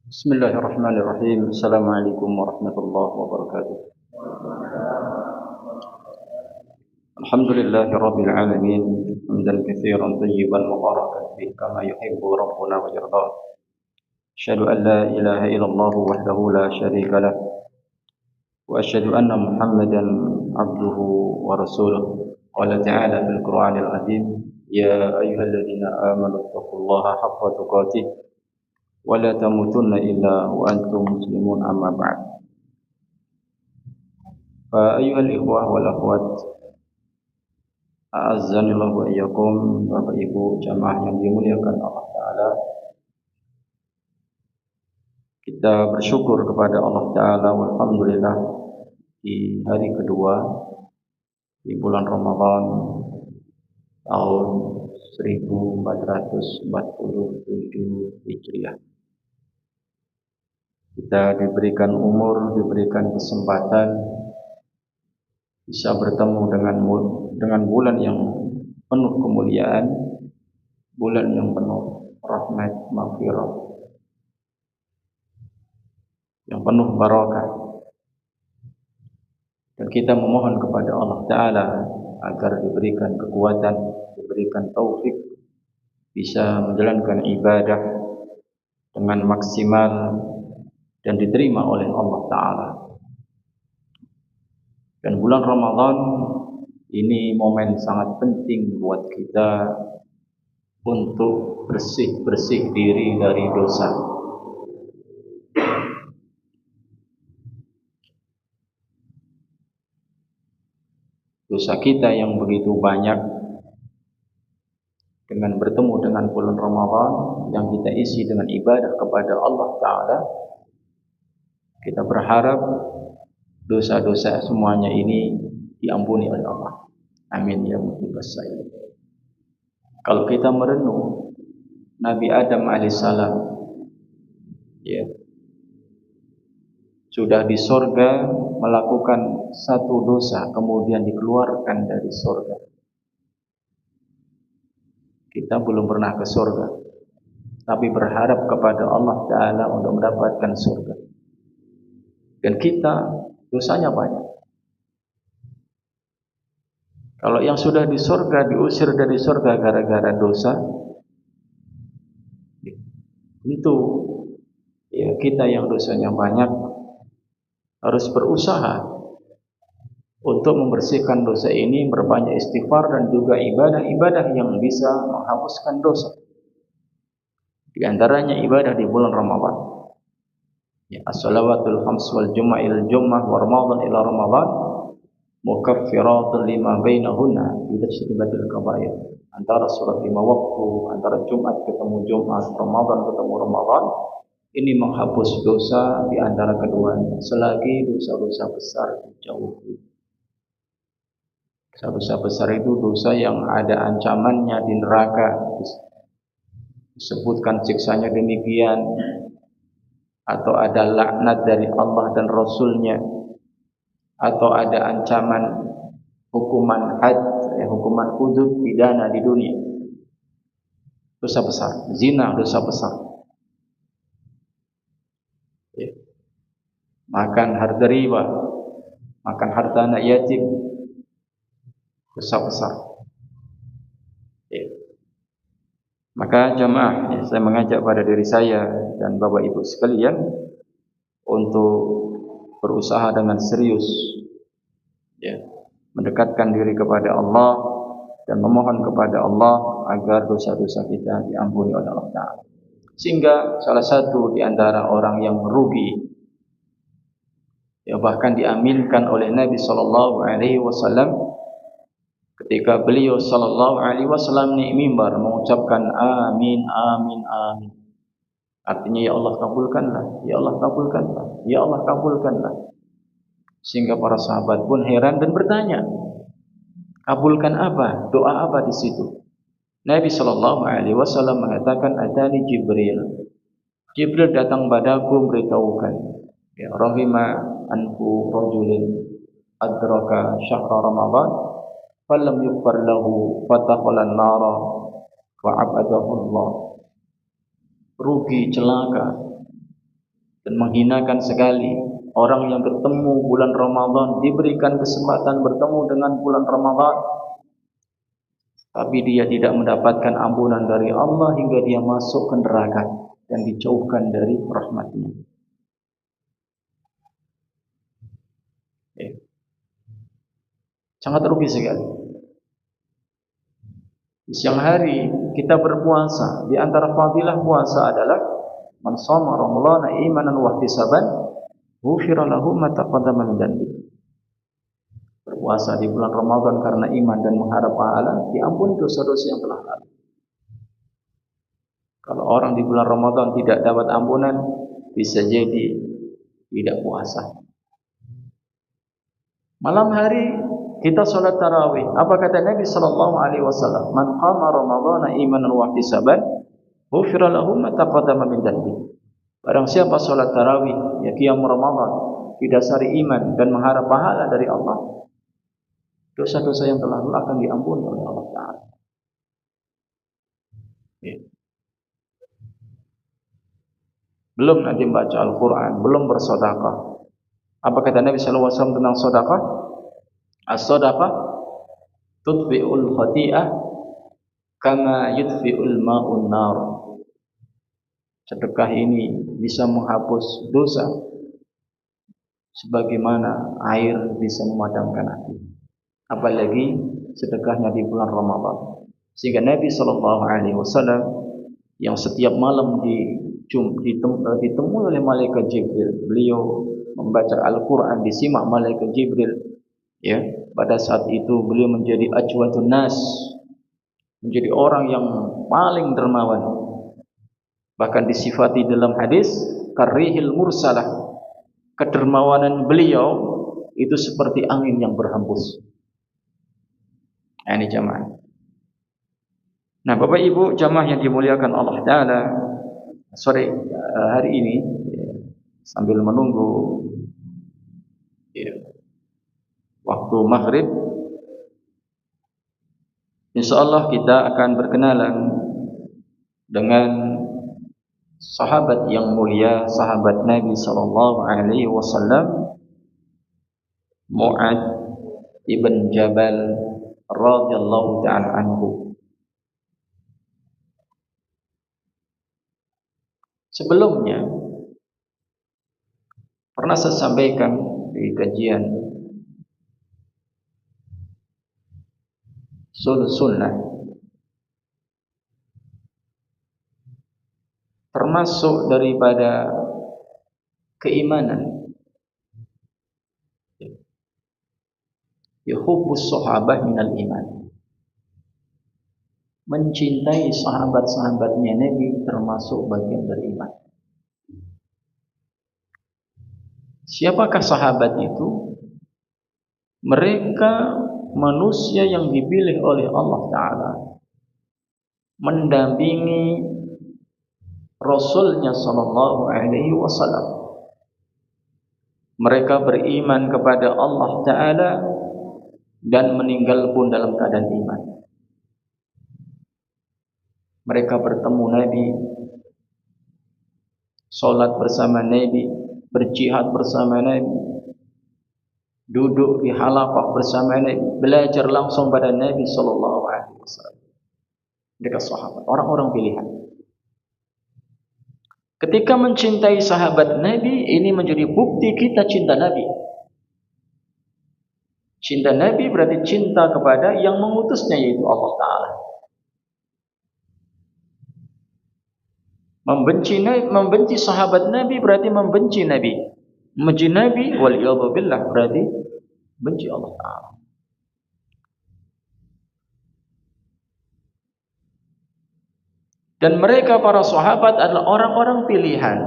Bismillahirrahmanirrahim. Assalamualaikum warahmatullahi wabarakatuh. Alhamdulillahi rabbil alamin. Hamdan katsiran tayyiban mubarakan fihi kama yuhibbu rabbuna wa yarda. Asyhadu an la ilaha illallah wahdahu la syarika lah wa asyhadu anna Muhammadan abduhu wa rasuluh. Qala ta'ala fil Qur'anil azim, ya ayyuhalladzina amanu taqullaha haqqa tuqatih wa la tamutunna illa wa antum muslimun, amma ba'd. Fa ayyuhal ikhwah wal akhwat, a'azzanillahu wa iyyakum, Bapak Ibu jamaah yang dimuliakan Allah Ta'ala. Kita bersyukur kepada Allah Ta'ala, walhamdulillah, di hari kedua di bulan Ramadan tahun 1447 Hijriah. Kita diberikan umur, diberikan kesempatan bisa bertemu dengan bulan yang penuh kemuliaan, bulan yang penuh rahmat, maghfirah, yang penuh barakah. Dan kita memohon kepada Allah Ta'ala agar diberikan kekuatan, diberikan taufik, bisa menjalankan ibadah dengan maksimal dan diterima oleh Allah Ta'ala. Dan bulan Ramadan ini momen sangat penting buat kita untuk bersih-bersih diri dari dosa. Dosa kita yang begitu banyak, dengan bertemu dengan bulan Ramadan yang kita isi dengan ibadah kepada Allah Ta'ala, kita berharap dosa-dosa semuanya ini diampuni oleh Allah. Amin ya muhibas sayyid. Kalau kita merenung Nabi Adam alaihissalam, ya, sudah di sorga melakukan satu dosa, kemudian dikeluarkan dari sorga. Kita belum pernah ke sorga, tapi berharap kepada Allah Ta'ala untuk mendapatkan surga. Dan kita dosanya banyak. Kalau yang sudah di sorga diusir dari sorga gara-gara dosa, tentu ya, kita yang dosanya banyak harus berusaha untuk membersihkan dosa ini, berbanyak istighfar dan juga ibadah-ibadah yang bisa menghapuskan dosa. Di antaranya ibadah di bulan Ramadan. Ya, as-salawatul khams wal jum'ah ila jum'ah wa Ramadan ila Ramadan mukaffiratun lima bainahunna idza syaribatil kaba'ir. Antara salat 5 waktu, antara Jumat ketemu Jumat, Ramadan ketemu Ramadan, ini menghapus dosa di antara keduanya selagi dosa-dosa besar dijauhi. Dosa besar itu dosa yang ada ancamannya di neraka, disebutkan siksanya demikian, atau ada laknat dari Allah dan Rasulnya, atau ada ancaman hukuman had, hukuman hudud, pidana di dunia. Dosa besar, zina dosa besar, ya. Makan harta riba, makan harta anak yatim, dosa besar, ya. Maka jamaah, ya, saya mengajak pada diri saya dan Bapak Ibu sekalian untuk berusaha dengan serius, ya, mendekatkan diri kepada Allah dan memohon kepada Allah agar dosa-dosa kita diampuni oleh Allah Ta'ala. Sehingga salah satu di antara orang yang merugi, ya, bahkan diaminkan oleh Nabi Sallallahu Alaihi Wasallam ketika beliau Sallallahu Alaihi Wasallam naik mimbar mengucapkan amin, amin, amin. Artinya ya Allah kabulkanlah, ya Allah kabulkanlah, ya Allah kabulkanlah. Sehingga para sahabat pun heran dan bertanya, kabulkan apa? Doa apa di situ? Nabi Sallallahu Alaihi Wasallam mengatakan, atani Jibril. Jibril datang padaku beritahukan, ya rahima anfu rajulin adraka syahra Ramadan falam yughfar lahu fatakhala an-nara wa abadahu Allah. Rugi, celaka dan menghinakan sekali orang yang bertemu bulan Ramadan, diberikan kesempatan bertemu dengan bulan Ramadan, tapi dia tidak mendapatkan ampunan dari Allah hingga dia masuk ke neraka dan dijauhkan dari rahmat-Nya. Sangat rugi sekali. Di siang hari kita berpuasa. Di antara fadilah puasa adalah man shoma ramadhana imanan wa ihtisaban ghufira lahu ma taqaddama min dhanbi. Berpuasa di bulan Ramadan karena iman dan mengharap pahala, diampuni dosa-dosa yang telah lalu. Kalau orang di bulan Ramadan tidak dapat ampunan, bisa jadi tidak puasa. Malam hari kita sholat tarawih. Apa kata Nabi sallallahu alaihi wasallam? Man qama ramadhana imanan wa ihtisaban, ghufira lahu ma taqaddama min dhanbi. Barang siapa sholat tarawih, ya qiyam Ramadan, didasari iman dan mengharap pahala dari Allah, dosa-dosa yang telah lalu akan diampuni oleh Allah Ta'ala. Belum nanti baca Al-Quran, belum bersedekah. Apa kata Nabi sallallahu alaihi wasallam tentang sedekah? As-sedekah tudfi'ul khati'ah kama yudfi'ul ma'un nar. Sedekah ini bisa menghapus dosa sebagaimana air bisa memadamkan api. Apalagi sedekahnya di bulan Ramadan. Sehingga Nabi sallallahu alaihi wasallam yang setiap malam ditemui oleh malaikat Jibril, beliau membaca Al-Quran, disimak malaikat Jibril, ya, pada saat itu beliau menjadi ajwadun nas, menjadi orang yang paling dermawan, bahkan disifati dalam hadis karihil mursalah, kedermawanan beliau itu seperti angin yang berhembus. Ini jamaah. Nah, Bapak Ibu jamaah yang dimuliakan Allah Ta'ala, sore hari ini sambil menunggu waktu maghrib, insyaallah kita akan berkenalan dengan sahabat yang mulia, sahabat Nabi sallallahu alaihi wasallam, Mu'ad ibn Jabal radhiyallahu ta'ala anhu. Sebelumnya pernah saya sampaikan di kajian sunnah, termasuk daripada keimanan yuhubbus sahabah minal iman, mencintai sahabat-sahabatnya Nabi termasuk bagian dari iman. Siapakah sahabat itu? Mereka manusia yang dipilih oleh Allah Ta'ala mendampingi Rasulnya sallallahu alaihi wasallam. Mereka beriman kepada Allah Ta'ala dan meninggal pun dalam keadaan iman. Mereka bertemu Nabi, sholat bersama Nabi, berjihad bersama Nabi, duduk di halaqah bersama Nabi, belajar langsung pada Nabi sallallahu alaihi wasallam. Mereka sahabat, orang-orang pilihan. Ketika mencintai sahabat Nabi, ini menjadi bukti kita cinta Nabi. Cinta Nabi berarti cinta kepada yang mengutusnya, yaitu Allah Ta'ala. Membenci sahabat Nabi berarti membenci Nabi. Membenci Nabi waliyadzu billah berarti benci Allah Ta'ala. Dan mereka para sahabat adalah orang-orang pilihan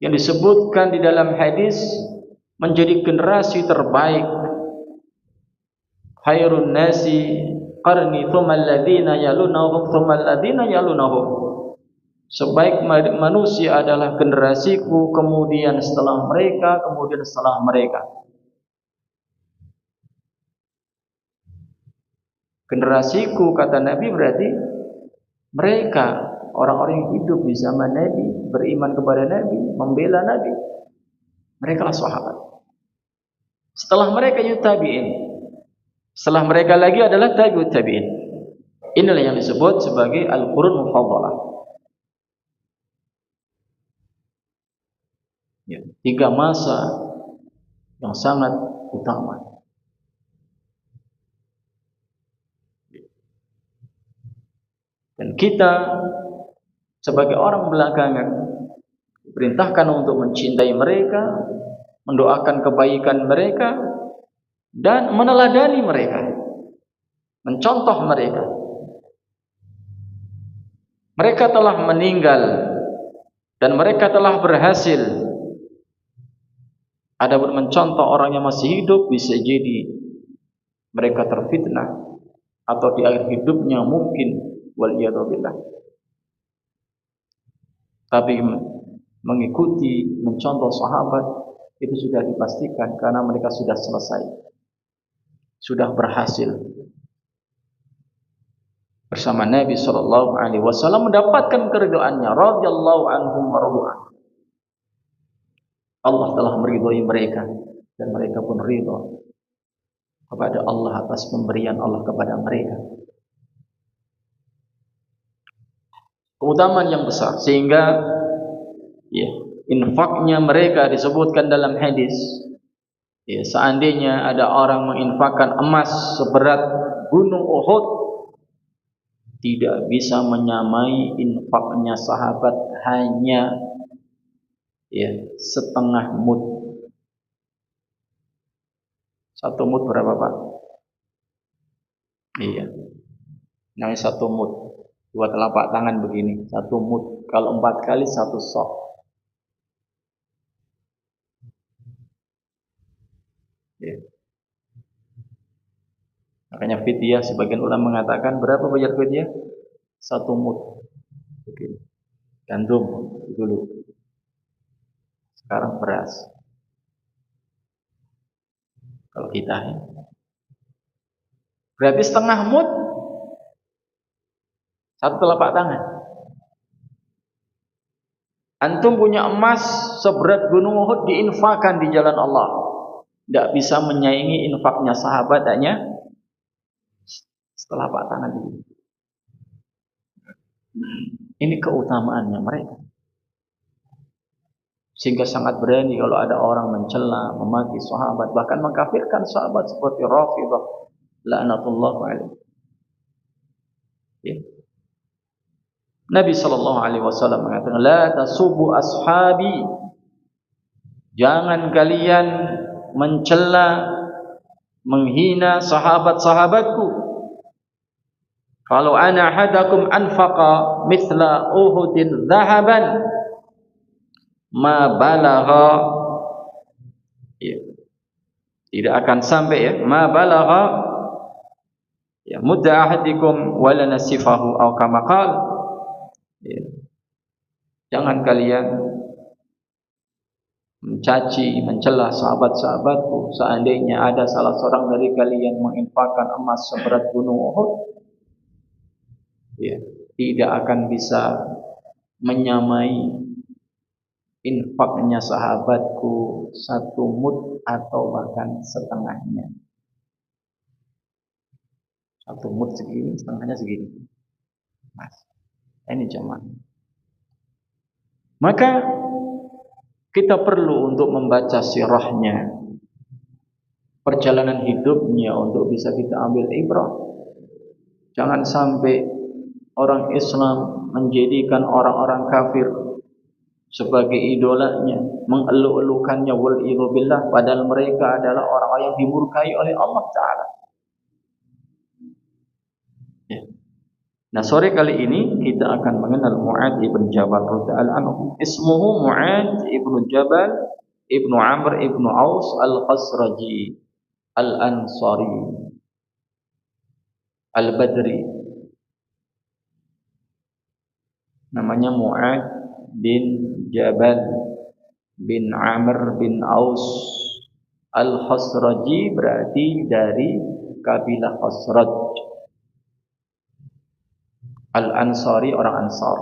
yang disebutkan di dalam hadis menjadi generasi terbaik. Khairun nasi qarni thumma alladhina yalunahum thumma alladhina yalunahum. Sebaik manusia adalah generasiku, kemudian setelah mereka, kemudian setelah mereka. Generasiku kata Nabi berarti mereka orang-orang yang hidup di zaman Nabi, beriman kepada Nabi, membela Nabi. Mereka lah sahabat. Setelah mereka tabi'in. Setelah mereka lagi adalah tabi'ut tabi'in. Inilah yang disebut sebagai al-qurun mufaddalah. Ya, 3 masa yang sangat utama. Dan kita sebagai orang belakangan diperintahkan untuk mencintai mereka, mendoakan kebaikan mereka, dan meneladani mereka, mencontoh mereka. Mereka telah meninggal dan mereka telah berhasil. Adapun mencontoh orang yang masih hidup bisa jadi mereka terfitnah atau di akhir hidupnya mungkin waliyadzubillah. Tapi mengikuti, mencontoh sahabat itu sudah dipastikan karena mereka sudah selesai, sudah berhasil bersama Nabi Shallallahu Alaihi Wasallam mendapatkan keridhaannya. Radhiyallahu anhum wa radu anhu. Allah telah meridhai mereka dan mereka pun ridha kepada Allah atas pemberian Allah kepada mereka. Keutamaan yang besar sehingga ya, infaknya mereka disebutkan dalam hadis. Ya, seandainya ada orang menginfakkan emas seberat gunung Uhud, tidak bisa menyamai infaknya sahabat hanya ya setengah mud. Satu mud berapa, Pak? Iya. Namanya satu mud. Dua telapak tangan begini, satu mud. Kalau 4 kali satu sok. Ya. Makanya fidyah sebagian ulama mengatakan berapa bayar fidyah? Satu mud. Begini. Gandum dulu. Sekarang beras. Kalau kita ya. Berarti setengah mud satu telapak tangan. Antum punya emas seberat gunung Uhud diinfakkan di jalan Allah. Tidak bisa menyaingi infaknya sahabat hanya setelapak tangan ini. Ini keutamaannya mereka. Sehingga sangat berani kalau ada orang mencela, memaki sahabat, bahkan mengkafirkan sahabat seperti Rafidhah la'natullah alaihi. Ya. Nabi sallallahu alaihi wasallam mengatakan, "La tasubbu ashabi." Jangan kalian mencela, menghina sahabat-sahabatku. Kalau ana ahadakum anfaqa mithla Uhudin dhahaban ma balagha, ya, tidak akan sampai ya, ma balagha ya mudda ahadikum wala nasifahu aw kama qal. Ya. Jangan kalian mencaci, mencela sahabat-sahabatku. Seandainya ada salah seorang dari kalian menginfakkan emas seberat gunung Uhud, ya, tidak akan bisa menyamai infaknya sahabatku satu mud atau bahkan setengahnya. Satu mud segini, setengahnya segini. Mas, ini jemaah. Maka kita perlu untuk membaca sirahnya, perjalanan hidupnya untuk bisa kita ambil ibrah. Jangan sampai orang Islam menjadikan orang-orang kafir sebagai idolanya, mengeluh-elukannya wal'iyadzubillah, padahal mereka adalah orang-orang yang dimurkai oleh Allah Ta'ala. Ya. Nah, sore kali ini kita akan mengenal Mu'adz ibn Jabal radhiyallahu anhu. Ismuhu Mu'adz ibn Jabal ibn Amr ibn Aus al-Khazraji al-Ansari al-Badri. Namanya Mu'adz bin Jabal bin Amr bin Aus al-Khazraji, berarti dari kabilah Khazraj. Al-Ansari orang Ansar.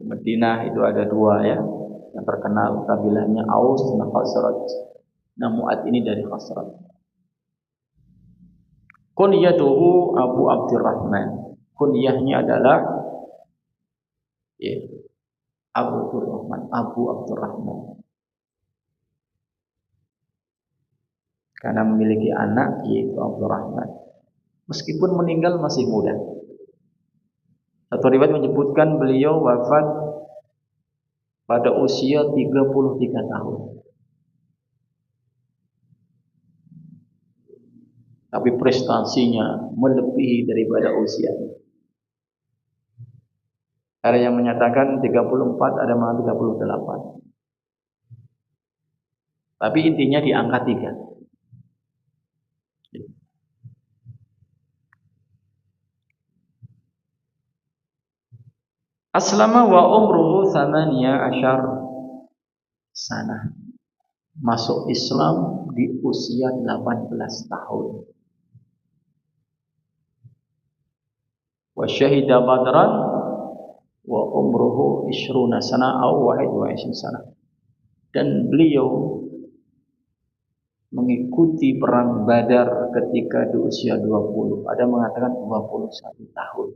Di Madinah itu ada dua ya, yang terkenal kabilahnya Aus dan Khazraj. Nah, Mu'adz ini dari Khazraj. Kunyatuhu Abu Abdurrahman. Kunyahnya adalah ya, Abu Abdurrahman. Karena memiliki anak yaitu Abdurrahman. Meskipun meninggal masih muda. Satu riwayat menyebutkan beliau wafat pada usia 33 tahun. Tapi prestasinya melebihi daripada usianya. Ada yang menyatakan 34, ada yang 38. Tapi intinya di angka 3. Aslama wa umruhu thamaniya asyar sana. Masuk Islam di usia 18 tahun. Wa syahida badran wa umruhu ishruna sana au wahid wa sana. Dan beliau mengikuti perang Badar ketika di usia 20. Ada mengatakan 21 tahun.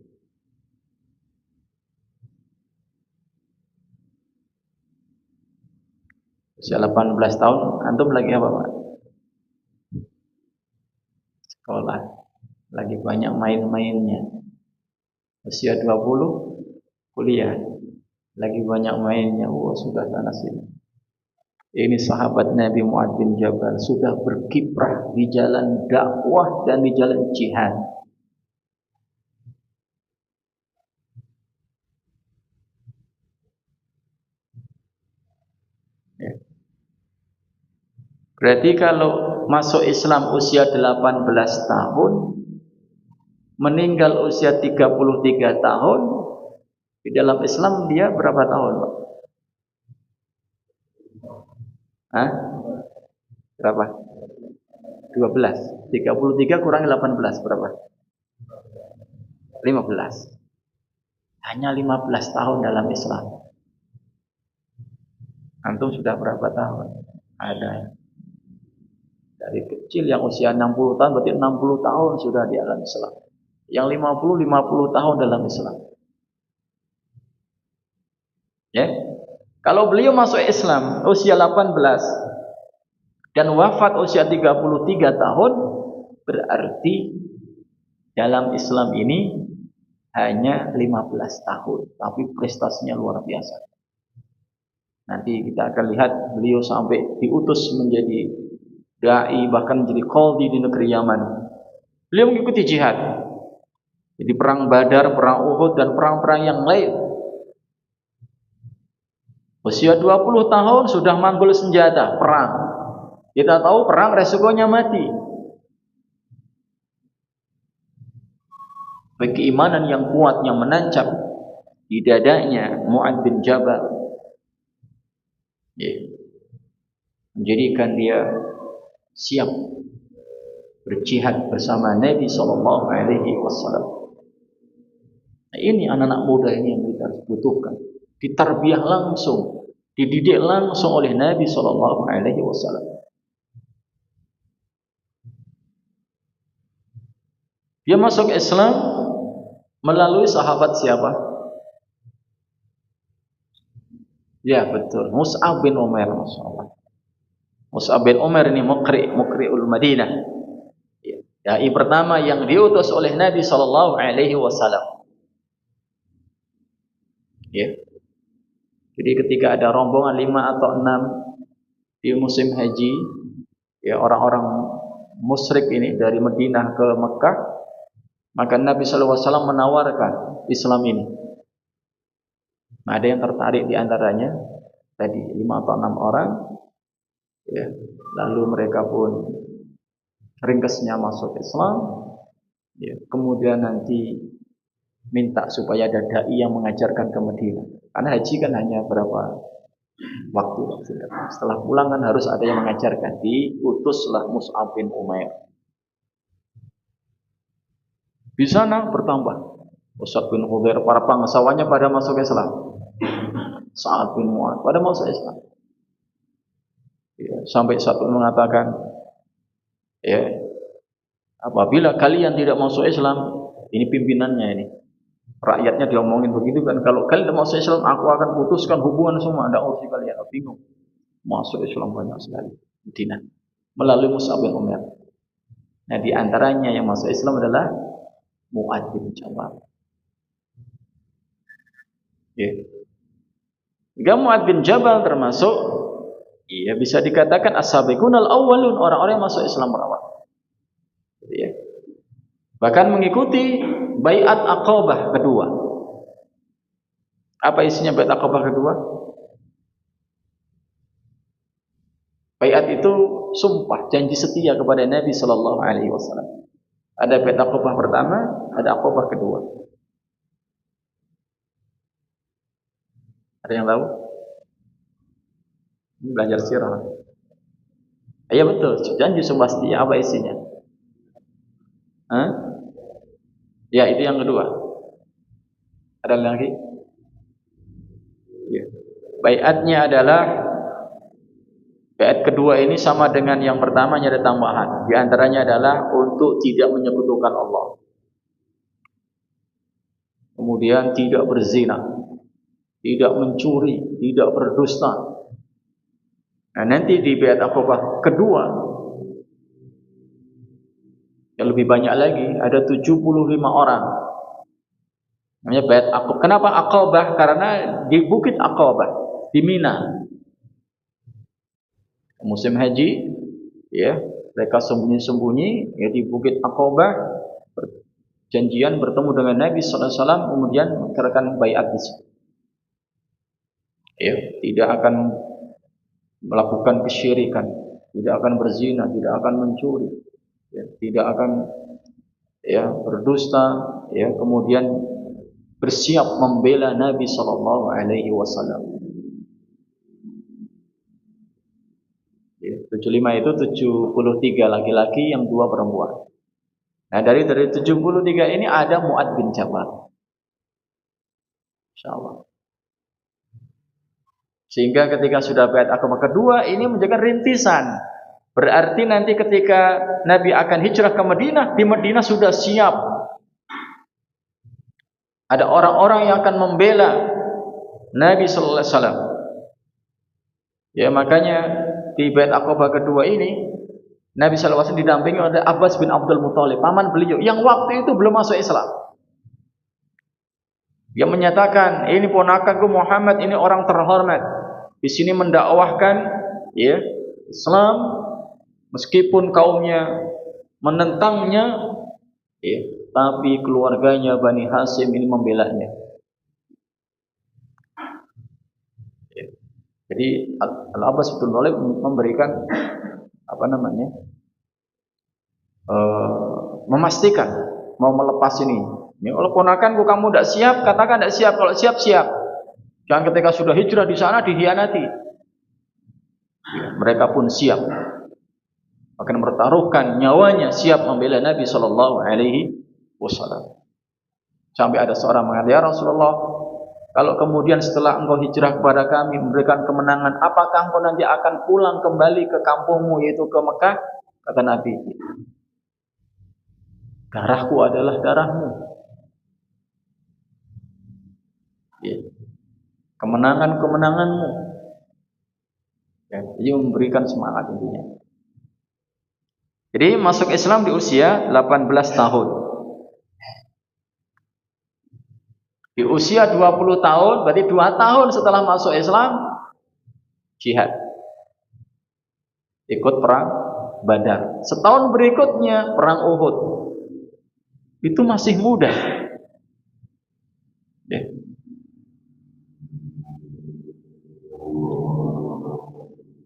Usia 18 tahun, antum lagi apa, Pak? Sekolah. Lagi banyak main-mainnya. Usia 20, kuliah. Lagi banyak mainnya. Sudah sana sini. Ini sahabat Nabi Mu'adz bin Jabal sudah berkiprah di jalan dakwah dan di jalan jihad. Ya. Berarti kalau masuk Islam usia 18 tahun, meninggal usia 33 tahun, di dalam Islam dia berapa tahun, Pak? Hah? Berapa? 12. 33 kurang 18 berapa? 15. Hanya 15 tahun dalam Islam. Antum sudah berapa tahun? Ada. Dari kecil yang usia 60 tahun berarti 60 tahun sudah di dalam Islam. Yang 50 tahun dalam Islam. Ya. Kalau beliau masuk Islam usia 18 dan wafat usia 33 tahun, berarti dalam Islam ini hanya 15 tahun, tapi prestasinya luar biasa. Nanti kita akan lihat beliau sampai diutus menjadi dai, bahkan menjadi qadhi di negeri Yaman. Beliau mengikuti jihad. Jadi perang Badar, perang Uhud dan perang-perang yang lain. Usia 20 tahun sudah manggul senjata, perang. Kita tahu perang resikonya mati. Keimanan yang kuat yang menancap di dadanya Mu'adz bin Jabal, ya, menjadikan dia siap berjihad bersama Nabi Sallallahu Alaihi Wasallam. Nah, ini anak-anak muda ini yang kita butuhkan. Ditarbiyah langsung, dididik langsung oleh Nabi Sallallahu Alaihi Wasallam. Dia masuk Islam melalui sahabat siapa? Ya betul, Mus'ab bin Umair, masyaallah. Mus'ab bin Umair ini muqri'ul Madinah. Ya, dai pertama yang diutus oleh Nabi Sallallahu Alaihi Wasallam. Ya. Jadi ketika ada rombongan 5 atau 6 di musim haji, ya orang-orang musyrik ini dari Madinah ke Mekah, maka Nabi sallallahu alaihi wasallam menawarkan Islam ini. Nah, ada yang tertarik di antaranya tadi 5 atau 6 orang, ya. Lalu mereka pun ringkesnya masuk Islam, ya. Kemudian nanti minta supaya ada dai yang mengajarkan ke Madinah. Karena haji kan hanya berapa waktu. Setelah pulang kan harus ada yang mengajarkan. Diutuslah Mus'ab bin Umair. Di sana bertambah. Mus'ab bin Umair, para pengsawannya pada masuk Islam. Sa'ad bin Mu'adz pada masuk Islam. Ya, sampai satu mengatakan, ya, apabila kalian tidak masuk Islam, ini pimpinannya ini. Rakyatnya diomongin begitu kan, kalau kalian tidak masuk Islam, aku akan putuskan hubungan semua. Ada urus kalian, bingung. Masuk Islam banyak sekali. Madinah melalui Mus'ab bin Umair. Nah, di antaranya yang masuk Islam adalah Mu'adz bin Jabal. Ya. Jika Mu'adz bin Jabal termasuk, ya bisa dikatakan as-sabiqunal awwalun, orang-orang yang masuk Islam berawal. Ya. Bahkan mengikuti Baiat Aqabah kedua. Apa isinya Baiat Aqabah kedua? Baiat itu sumpah, janji setia kepada Nabi Sallallahu Alaihi Wasallam. Ada Baiat Aqabah pertama, ada Aqabah kedua. Ada yang tahu? Ini belajar sirah. Iya betul, janji sumpah setia. Apa isinya? Hah? Ya, itu yang kedua. Ada lagi? Ya. Baiatnya adalah baiat kedua ini sama dengan yang pertamanya, ada tambahan. Di antaranya adalah untuk tidak menyekutukan Allah. Kemudian tidak berzina, tidak mencuri, tidak berdusta. Nah, nanti di baiat Aqabah kedua yang lebih banyak lagi, ada 75 orang. Namanya baiat Aqabah. Kenapa Aqabah? Karena di Bukit Aqabah, di Mina. Musim haji, ya, mereka sembunyi-sembunyi ya di Bukit Aqabah, janjian bertemu dengan Nabi sallallahu alaihi wasallam, kemudian mengadakan baiat di situ. Ya, tidak akan melakukan kesyirikan, tidak akan berzina, tidak akan mencuri, ya, tidak akan ya berdusta, ya, kemudian bersiap membela Nabi sallallahu alaihi wasallam. Ya, 75 itu 73 laki-laki, yang 2 perempuan. Nah, dari 73 ini ada Mu'ad bin Jabal. Insyaallah. Sehingga ketika sudah baiat Aqabah kedua ini menjadi rintisan. Berarti nanti ketika Nabi akan hijrah ke Madinah, di Madinah sudah siap. Ada orang-orang yang akan membela Nabi sallallahu alaihi wasallam. Ya, makanya di baiat Aqabah kedua ini Nabi sallallahu alaihi wasallam didampingi oleh Abbas bin Abdul Muthalib, paman beliau yang waktu itu belum masuk Islam. Dia menyatakan, ini ponakanku Muhammad, ini orang terhormat. Di sini mendakwahkan ya Islam meskipun kaumnya menentangnya, ya, tapi keluarganya Bani Hasyim ini membelanya. Ya. Jadi Al-Abbas bin Muthalib memberikan apa namanya? Memastikan mau melepas ini. Ini oleh ponakanku, kamu tidak siap, katakan tidak siap. Kalau siap, siap. Jangan ketika sudah hijrah di sana dihianati. Ya, mereka pun siap, akan mempertaruhkan nyawanya, siap membela Nabi sallallahu alaihi wasallam. Sampai ada seorang mengatakan, ya Rasulullah, kalau kemudian setelah engkau hijrah kepada kami, memberikan kemenangan, apakah engkau nanti akan pulang kembali ke kampungmu, yaitu ke Mekah? Kata Nabi, darahku adalah darahmu. Ya. Kemenangan-kemenanganmu. Ya, jadi memberikan semangat intinya. Jadi masuk Islam di usia 18 tahun. Di usia 20 tahun, berarti 2 tahun setelah masuk Islam, jihad. Ikut perang Badar. Setahun berikutnya perang Uhud. Itu masih muda. Ya.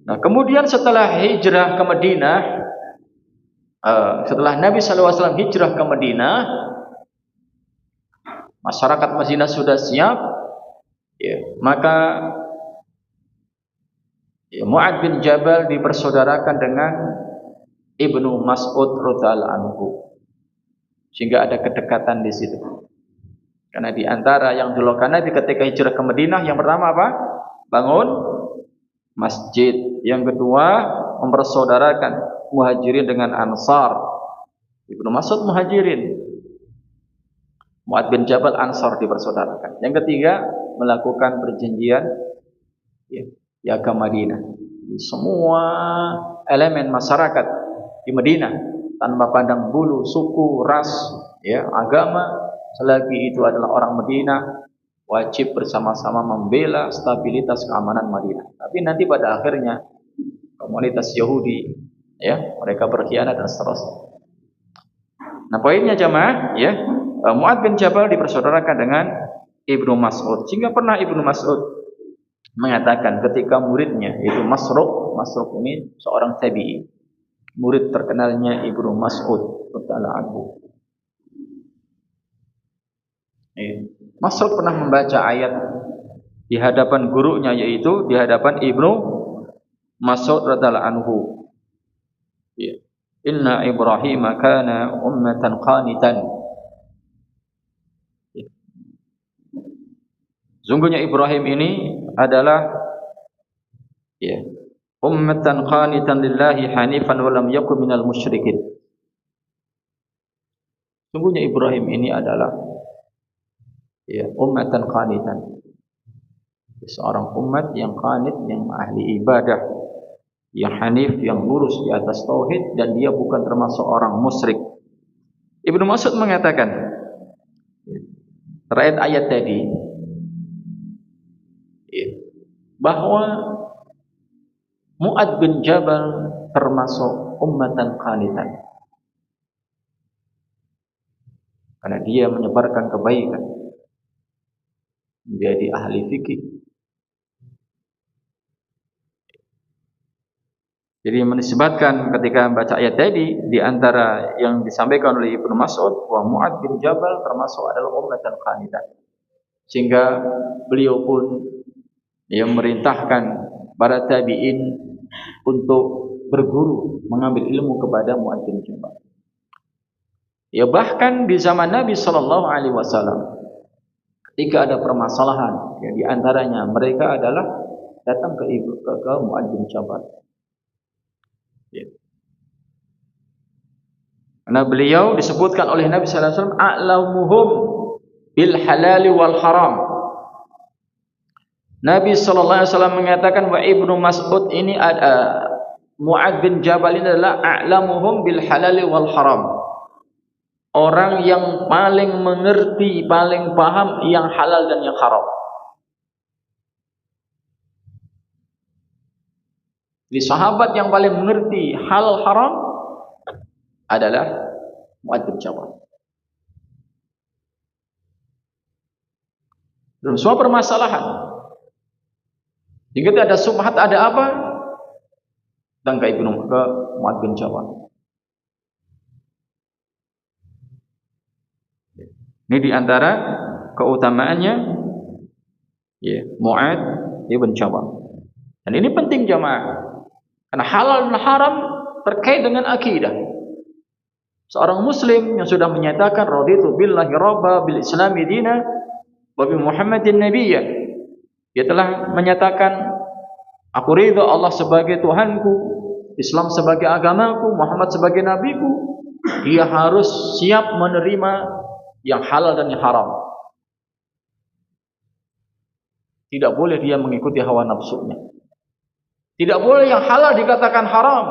Nah, kemudian setelah hijrah ke Madinah, setelah Nabi SAW hijrah ke Madinah, masyarakat Madinah sudah siap, ya, maka ya, Mu'ad bin Jabal dipersaudarakan dengan Ibnu Mas'ud radhiyallahu anhu, sehingga ada kedekatan di situ. Karena di antara yang dilakukan Nabi ketika hijrah ke Madinah, yang pertama apa? Bangun masjid. Yang kedua, mempersaudarakan Muhajirin dengan Ansar. Ibnu Mas'ud Muhajirin, Mu'ad bin Jabal Ansar dipersaudarakan. Yang ketiga, melakukan perjanjian ya ke Madinah. Semua elemen masyarakat di Madinah tanpa pandang bulu, suku, ras, ya, agama, selagi itu adalah orang Madinah, wajib bersama-sama membela stabilitas keamanan Madinah. Tapi nanti pada akhirnya komunitas Yahudi, ya, mereka berkhianat dan seterusnya. Nah, poinnya jamaah, ya, Mu'ad bin Jabal dipersaudarakan dengan Ibnu Mas'ud. Sehingga pernah Ibnu Mas'ud mengatakan ketika muridnya yaitu Masruq ini seorang tabi'i, murid terkenalnya Ibnu Mas'ud radhiyallahu anhu. Masruq pernah membaca ayat di hadapan gurunya, yaitu di hadapan Ibnu Mas'ud radhiyallahu anhu. Ya. Inna Ibrahim kana ummatan qanitan. Ya. Sungguhnya Ibrahim ini adalah ya, ummatan qanitan lillahi hanifan wa lam yakun minal musyrikin. Sungguhnya Ibrahim ini adalah ya, ummatan qanitan, seorang umat yang qanit, yang ahli ibadah, yang hanif, yang lurus di atas tauhid, dan dia bukan termasuk orang musyrik. Ibnu Mas'ud mengatakan terkait ayat tadi bahwa Mu'adz bin Jabal termasuk ummatan qanitan karena dia menyebarkan kebaikan, menjadi ahli fikih. Jadi menisbatkan ketika membaca ayat tadi, di antara yang disampaikan oleh Ibnu Mas'ud bahwa Mu'adz bin Jabal termasuk adalah ummatan qanitan, sehingga beliau pun yang merintahkan para tabi'in untuk berguru, mengambil ilmu kepada Mu'adz bin Jabal. Ya, bahkan di zaman Nabi sallallahu alaihi wasallam ketika ada permasalahan, ya, di antaranya mereka adalah datang ke Mu'adz bin Jabal. Ya. Karena beliau disebutkan oleh Nabi sallallahu alaihi wasallam a'lamuhum bil halal wal haram. Nabi sallallahu alaihi wasallam mengatakan bahwa Ibnu Mas'ud ini ada, Mu'adz bin Jabal ini adalah a'lamuhum bil halal wal haram. Orang yang paling mengerti, paling paham yang halal dan yang haram. Di sahabat yang paling mengerti halal haram adalah Mu'adz bin Jabal. Dalam semua permasalahan, jika ada subhat, ada apa, dan ke Mu'adz bin Jabal. Ini diantara keutamaannya, ya, Mu'adz bin Jabal. Dan ini penting jamaah, karena halal dan haram terkait dengan akidah. Seorang muslim yang sudah menyatakan raditu billahi rabba bil islami dina wa bi Muhammadin nabiyya, dia telah menyatakan aku ridha Allah sebagai Tuhanku, Islam sebagai agamaku, Muhammad sebagai nabiku. Dia harus siap menerima yang halal dan yang haram. Tidak boleh dia mengikuti hawa nafsunya. Tidak boleh yang halal dikatakan haram,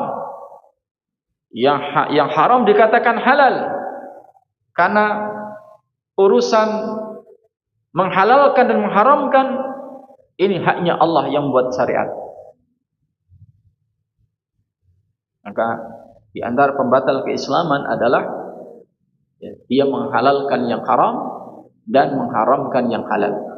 yang haram dikatakan halal. Karena urusan menghalalkan dan mengharamkan ini haknya Allah yang buat syariat. Maka di antara pembatal keislaman adalah ya, dia menghalalkan yang haram dan mengharamkan yang halal.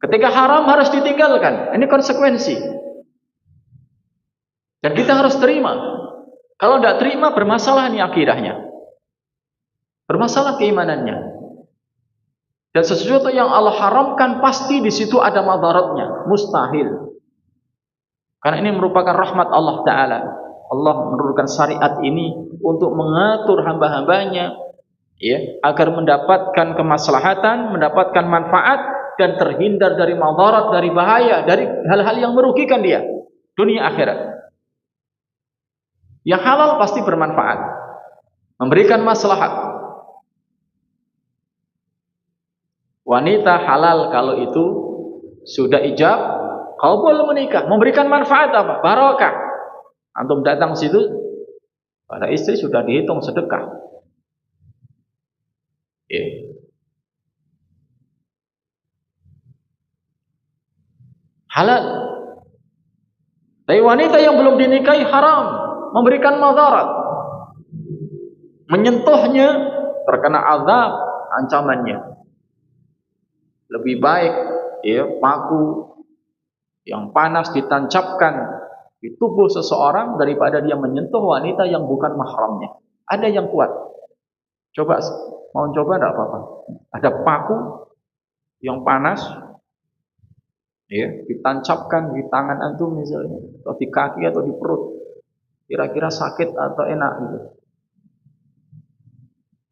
Ketika haram harus ditinggalkan. Ini konsekuensi. Dan kita harus terima. Kalau tidak terima, bermasalah nih akidahnya. Bermasalah keimanannya. Dan sesuatu yang Allah haramkan pasti di situ ada madaratnya. Mustahil. Karena ini merupakan rahmat Allah Ta'ala. Allah menurunkan syariat ini untuk mengatur hamba-hambanya, ya, agar mendapatkan kemaslahatan, mendapatkan manfaat, dan terhindar dari madarat, dari bahaya, dari hal-hal yang merugikan dia dunia akhirat. Yang halal pasti bermanfaat, memberikan maslahat. Wanita halal kalau itu sudah ijab qabul menikah, memberikan manfaat apa? Barokah. Antum datang situ, pada istri sudah dihitung sedekah. Halal. Tapi wanita yang belum dinikahi haram, memberikan madarat, menyentuhnya terkena azab, ancamannya. Lebih baik ya, paku yang panas ditancapkan di tubuh seseorang daripada dia menyentuh wanita yang bukan mahramnya. Ada yang kuat. Coba, mau coba enggak apa-apa. Ada paku yang panas, ya, ditancapkan di tangan antum misalnya, atau di kaki atau di perut. Kira-kira sakit atau enak gitu.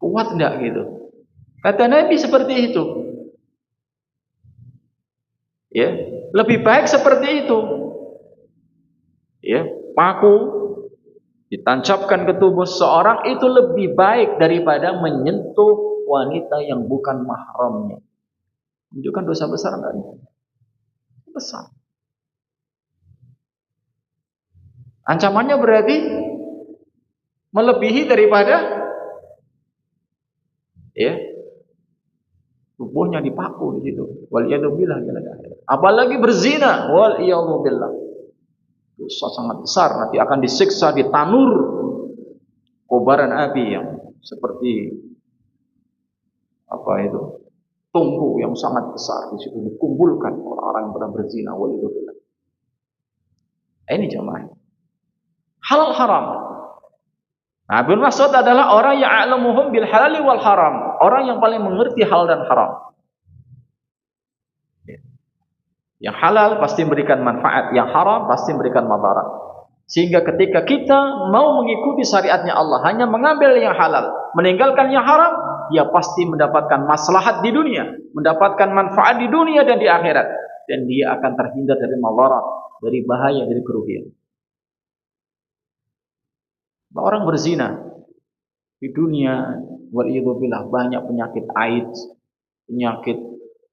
Kuat enggak gitu? Kata Nabi seperti itu. Ya, lebih baik seperti itu. Ya, paku ditancapkan ke tubuh seorang itu lebih baik daripada menyentuh wanita yang bukan mahramnya. Menunjukkan dosa besar enggak nih? Besar. Ancamannya berarti melebihi daripada, ya, tubuhnya dipaku di situ. Wal iyadzubillah. Apalagi berzina, wal iyadzubillah. Dosa sangat besar, nanti akan disiksa di tanur kobaran api yang seperti apa itu? Tungku yang sangat besar, di situ dikumpulkan orang-orang yang pernah berzina, wal iyadzubillah. Ini jemaah. Halal haram. Nah, Ibnu Mas'ud adalah orang yang a'lamuhum bil halali wal haram, orang yang paling mengerti halal dan haram. Yang halal pasti memberikan manfaat, yang haram pasti memberikan madarat. Sehingga ketika kita mau mengikuti syariatnya Allah, hanya mengambil yang halal, meninggalkan yang haram, dia pasti mendapatkan maslahat di dunia, mendapatkan manfaat di dunia dan di akhirat, dan dia akan terhindar dari madarat, dari bahaya, dari kerugian. Orang berzina di dunia, waliyadzubillah, banyak penyakit AIDS, penyakit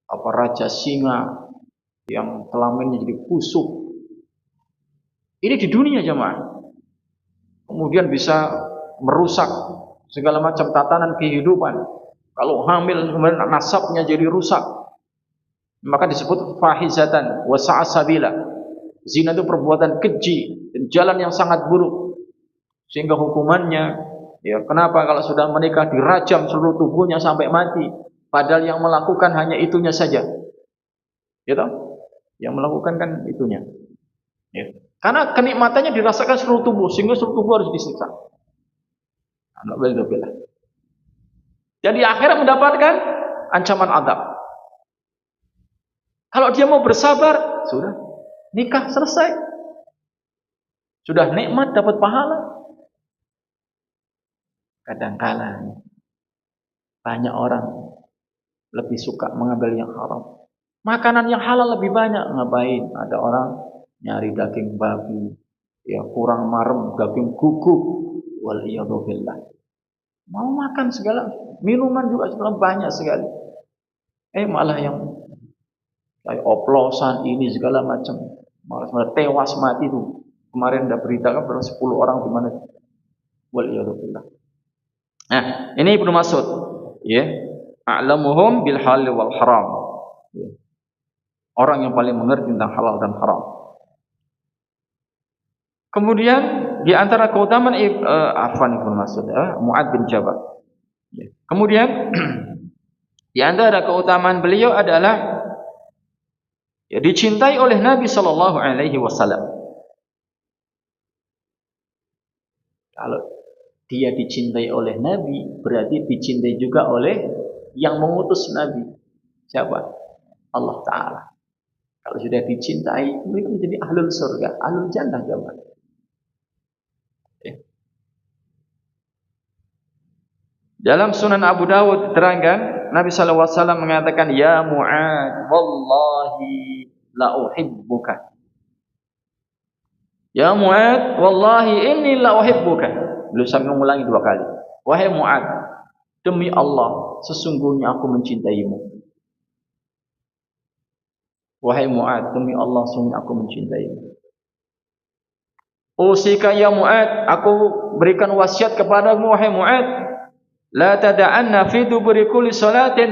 raja singa yang kelaminnya jadi busuk. Ini di dunia jemaah. Kemudian bisa merusak segala macam tatanan kehidupan. Kalau hamil kemudian nasabnya jadi rusak, maka disebut fahizatan wa sa'asabila. Zina itu perbuatan keji dan jalan yang sangat buruk. Sehingga hukumannya, ya, kenapa kalau sudah menikah dirajam seluruh tubuhnya sampai mati, padahal yang melakukan hanya itunya saja. Gitu? Yang melakukan kan itunya. Ya. Karena kenikmatannya dirasakan seluruh tubuh, sehingga seluruh tubuh harus disiksa. Alhamdulillah. Dan di akhirat mendapatkan ancaman azab. Kalau dia mau bersabar, sudah nikah selesai. Sudah nikmat dapat pahala. Kadang-kala banyak orang lebih suka mengambil yang haram. Makanan yang halal lebih banyak. Ngapain? Ada orang nyari daging babi, ya kurang marem, daging guguk, wal iyadzubillah. Mau makan segala, minuman juga segala banyak sekali. Malah yang kayak oplosan ini segala macam, malah tewas mati tuh. Kemarin ada berita kan berapa 10 orang di mana? Wal iyadzubillah. Nah, ini Ibnu Mas'ud, ya. A'lamuhum bil halal wal haram. Ya. Orang yang paling mengerti tentang halal dan haram. Kemudian di antara keutamaan Ibnu Mas'ud, Mu'adz bin Jabal. Ya. Kemudian di antara keutamaan beliau adalah, ya, dicintai oleh Nabi sallallahu alaihi wasallam. Kalau dia dicintai oleh Nabi, berarti dicintai juga oleh yang mengutus Nabi. Siapa? Allah Ta'ala. Kalau sudah dicintai, mereka menjadi ahlul surga, ahlul jannah jemaah. Dalam Sunan Abu Dawud terangkan, Nabi SAW mengatakan, Ya Mu'adz, wallahi la uhibbuka. Ya Mu'adz, wallahi inni la uhibbuka. Beliau sampai mengulangi 2 kali. Wahai Mu'adz, demi Allah, sesungguhnya aku mencintaimu. Wahai Mu'adz, demi Allah, sesungguhnya aku mencintaimu. Usika ya Mu'adz, aku berikan wasiat kepadamu wahai Mu'adz, la tada'anna fi duburi kulli salatin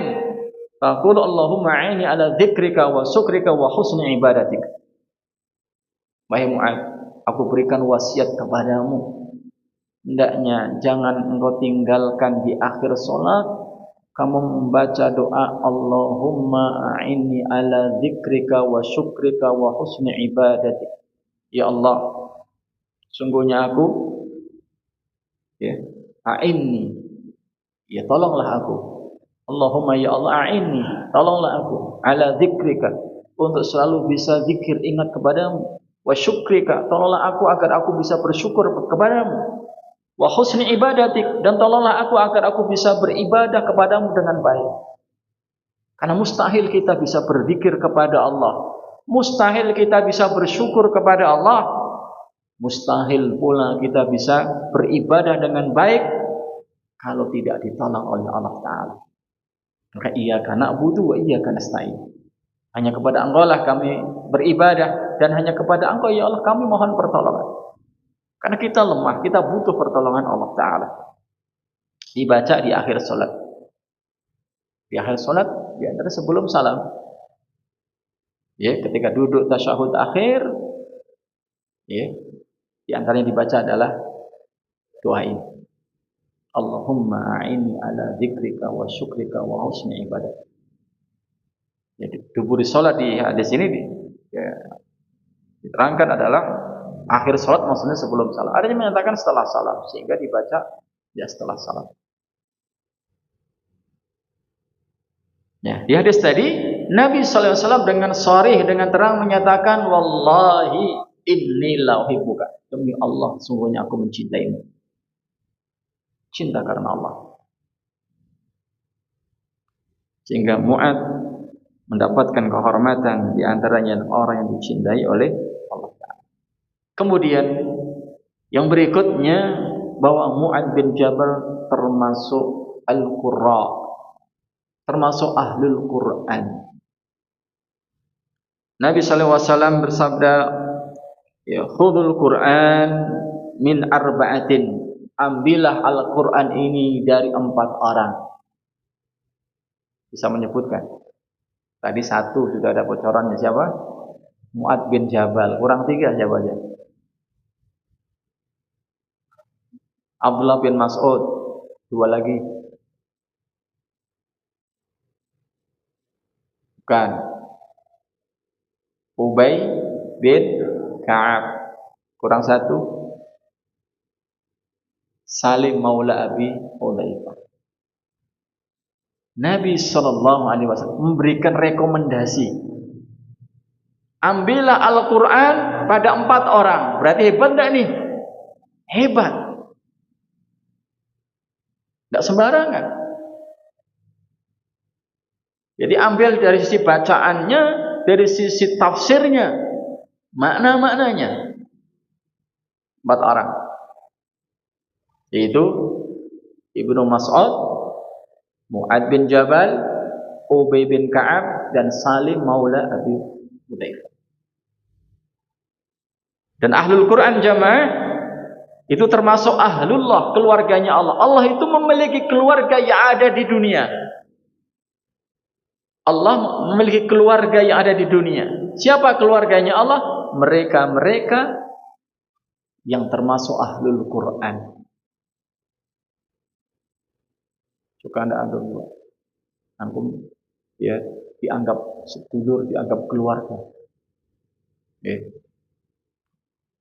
faqul Allahumma a'inni ala dzikrika wa syukrika wa husni ibadatik. Wahai Mu'adz, aku berikan wasiat kepadamu, hendaknya jangan engkau tinggalkan di akhir solat kamu membaca doa Allahumma a'inni ala dzikrika wa syukrika wa husni ibadatik. Ya Allah, sungguhnya aku, ya, a'inni, ya tolonglah aku. Allahumma ya Allah a'inni, tolonglah aku ala dzikrika, untuk selalu bisa zikir ingat kepadamu, wa syukrika, tolonglah aku agar aku bisa bersyukur kepadamu, wa husni ibadatik, dan tolonglah aku agar aku bisa beribadah kepadamu dengan baik. Karena mustahil kita bisa berzikir kepada Allah, mustahil kita bisa bersyukur kepada Allah, mustahil pula kita bisa beribadah dengan baik kalau tidak ditolong oleh Allah Ta'ala. Maka iyyaka na'budu wa iyyaka nasta'in. Hanya kepada Engkau lah kami beribadah, dan hanya kepada Engkau ya Allah kami mohon pertolongan. Karena kita lemah, kita butuh pertolongan Allah Ta'ala. Dibaca di akhir salat. Di akhir salat, di antara sebelum salam. Ya, ketika duduk tasyahud akhir, ya, di antaranya dibaca adalah doa ini. Allahumma a'inni ala dzikrika wa syukrika wa husni ibadah. Jadi duburi salat di hadis ini diterangkan adalah akhir salat, maksudnya sebelum salam. Ada yang menyatakan setelah salam, sehingga dibaca ya setelah salam. Ya, di hadis tadi Nabi sallallahu alaihi wasallam dengan sharih, dengan terang menyatakan wallahi inni la uhibbuka. Demi Allah sungguhnya aku mencintaimu. Cinta karena Allah. Sehingga Mu'ad mendapatkan kehormatan, di antaranya orang yang dicintai oleh Allah Ta'ala. Kemudian yang berikutnya, bahwa Mu'ad bin Jabal termasuk Al-Qurra, termasuk Ahlul Quran. Nabi SAW bersabda, ya, khudul Quran min arba'atin, ambillah Al-Quran ini dari 4 orang. Bisa menyebutkan. Tadi 1 sudah ada bocorannya, siapa? Mu'ad bin Jabal. Kurang 3 siapa aja? Abdullah bin Mas'ud. 2 lagi. Bukan. Ubay bin Ka'ab. Kurang 1. Salim maula Abi Hudzaifah. Nabi SAW memberikan rekomendasi, ambillah Al-Quran pada 4 orang. Berarti hebat enggak nih? Hebat. Enggak sembarangan. Jadi ambil dari sisi bacaannya, dari sisi tafsirnya, makna-maknanya. 4 orang. Yaitu Ibnu Mas'ud, Mu'ad bin Jabal, Ubay bin Ka'ab, dan Salim maula Abi Hudzaifah. Dan Ahlul Quran jamaah itu termasuk Ahlullah, keluarganya Allah. Allah itu memiliki keluarga yang ada di dunia. Allah memiliki keluarga yang ada di dunia. Siapa keluarganya Allah? Mereka-mereka yang termasuk Ahlul Quran. Suka anda antum, ya, dianggap sedulur, dianggap keluarga.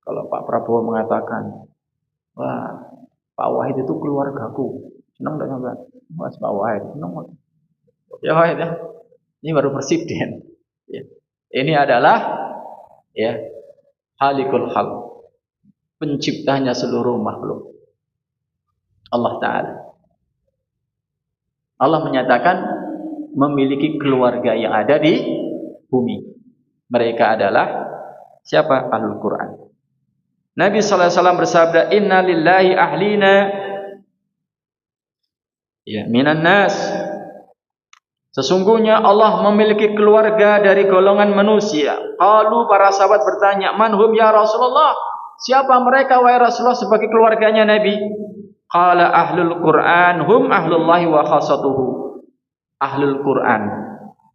Kalau Pak Prabowo mengatakan, wah, Pak Wahid itu keluargaku, senang enggak sampai? Mas Pak Wahid, senang. Ya Wahid ya, ini baru presiden. Ya. Ini adalah ya Halikul Khalq, penciptanya seluruh makhluk, Allah Ta'ala. Allah menyatakan memiliki keluarga yang ada di bumi. Mereka adalah siapa? Ahlul Quran. Nabi SAW bersabda, Inna lillahi ahlina ya minan nas. Sesungguhnya Allah memiliki keluarga dari golongan manusia. Qalu, para sahabat bertanya, manhum ya Rasulullah? Siapa mereka wahai Rasulullah sebagai keluarganya Nabi? Qala ahlul Quran hum ahlullahi wa khassatuhu. Ahlul Quran,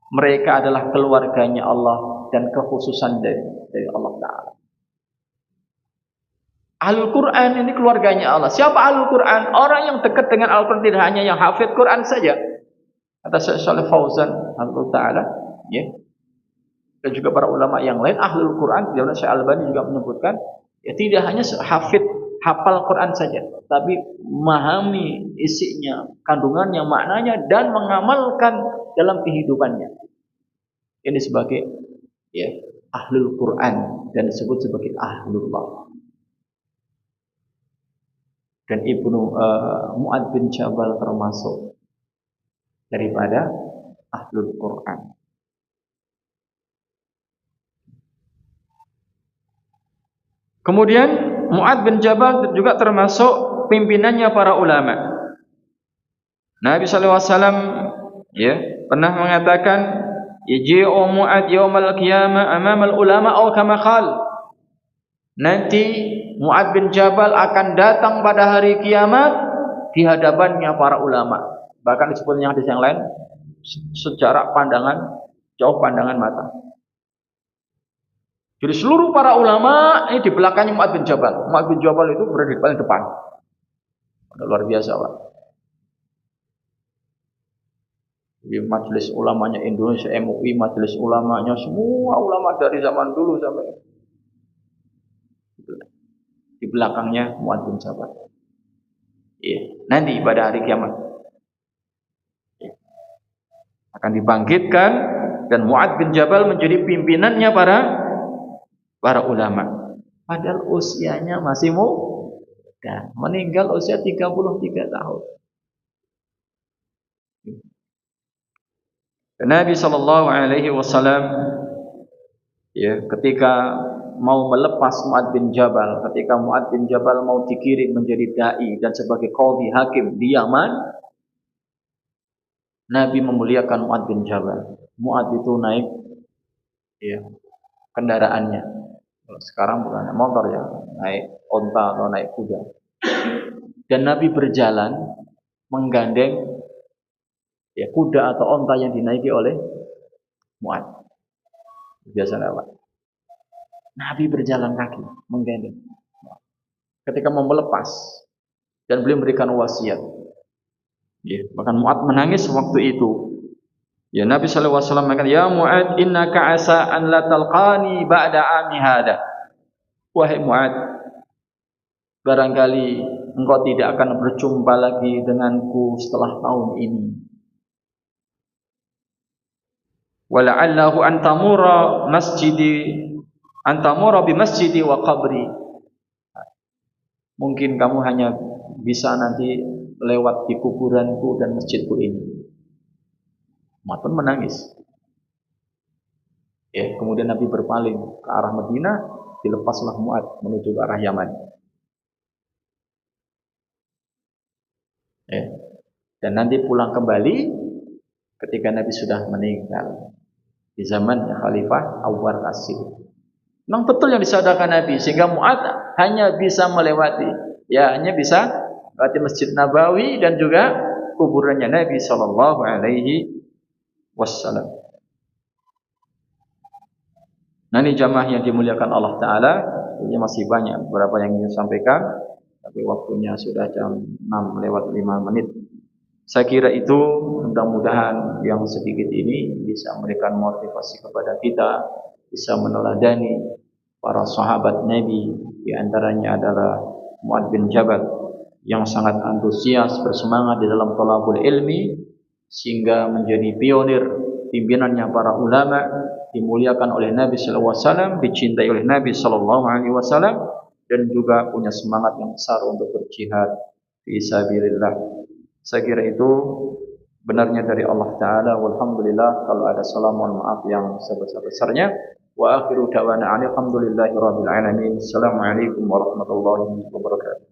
mereka adalah keluarganya Allah dan kekhususan dari Allah Ta'ala. Ahlul Quran ini keluarganya Allah. Siapa Ahlul Quran? Orang yang dekat dengan Al-Quran, tidak hanya yang hafid Quran saja. Kata Syekh Shalih Fauzan Allah Ta'ala, ya. Dan juga para ulama yang lain, Ahlul Quran, Syekh Albani juga menyebutkan, ya, tidak hanya hafid hafal Quran saja, tapi memahami isinya, kandungannya, maknanya, dan mengamalkan dalam kehidupannya. Ini sebagai ya ahlul Quran dan disebut sebagai ahlullah. Dan Mu'adz bin Jabal termasuk daripada ahlul Quran. Kemudian Mu'adz bin Jabal juga termasuk pimpinannya para ulama. Nabi SAW ya pernah mengatakan, yaji'u Mu'adz yaumal qiyamah amamal ulama atau kama qal. Nanti Mu'adz bin Jabal akan datang pada hari kiamat di hadapannya para ulama. Bahkan disebutnya hadis yang lain secara pandangan jauh pandangan mata. Jadi seluruh para ulama ini di belakangnya Mu'adz bin Jabal. Mu'adz bin Jabal itu berada di paling depan. Luar biasa, Pak. Di majelis ulamanya Indonesia, MUI, majelis ulamanya semua ulama dari zaman dulu sampai di belakangnya Mu'adz bin Jabal. Iya, nanti pada hari kiamat akan dibangkitkan dan Mu'adz bin Jabal menjadi pimpinannya para ulama. Padahal usianya masih muda, meninggal usia 33 tahun. Nabi sallallahu alaihi wasallam ya ketika mau melepas Mu'adz bin Jabal, ketika Mu'adz bin Jabal mau dikirim menjadi dai dan sebagai qadhi hakim di Yaman, Nabi memuliakan Mu'adz bin Jabal. Mu'adz itu naik ya kendaraannya. Sekarang bukan naik motor ya, naik onta atau naik kuda. Dan Nabi berjalan menggandeng ya kuda atau onta yang dinaiki oleh Mu'adz. Biasa lewat. Nabi berjalan kaki menggandeng. Ketika mau melepas dan beliau memberikan wasiat. Ya, bahkan Mu'adz menangis waktu itu. Ya Nabi sallallahu alaihi wasallam mengatakan, "Ya Mu'adz, innaka asa an la talqani ba'da ami hada." Wahai Mu'adz, barangkali engkau tidak akan berjumpa lagi denganku setelah tahun ini. Wala'allahu antamura bi masjidi wa qabri. Mungkin kamu hanya bisa nanti lewat di kuburanku dan masjidku ini. Mu'adz pun menangis. Ya, kemudian Nabi berpaling ke arah Madinah, dilepaslah Mu'adz menuju ke arah Yaman. Ya. Dan nanti pulang kembali ketika Nabi sudah meninggal di zaman Khalifah Abu Bakar As-Siddiq. Memang betul yang disadarkan Nabi sehingga Mu'adz hanya bisa melewati, ya hanya bisa melewati Masjid Nabawi dan juga kuburannya Nabi sallallahu alaihi wasallam. Nah ini jamaah yang dimuliakan Allah Ta'ala. Ini masih banyak beberapa yang ingin sampaikan, tapi waktunya sudah jam 6 lewat 5 menit. Saya kira itu mudah-mudahan yang sedikit ini bisa memberikan motivasi kepada kita, bisa meneladani para sahabat Nabi, di antaranya adalah Mu'adz bin Jabal yang sangat antusias bersemangat di dalam thalabul ilmi sehingga menjadi pionir pimpinannya para ulama, dimuliakan oleh Nabi sallallahu alaihi wasallam, dicintai oleh Nabi sallallahu alaihi wasallam dan juga punya semangat yang besar untuk berjihad fi sabilillah. Saya kira itu benarnya dari Allah Ta'ala. Walhamdulillah. Kalau ada salah mohon maaf yang sebesar-besarnya. Wa akhiru da'wana alhamdulillahi rabbil alamin. Assalamualaikum warahmatullahi wabarakatuh.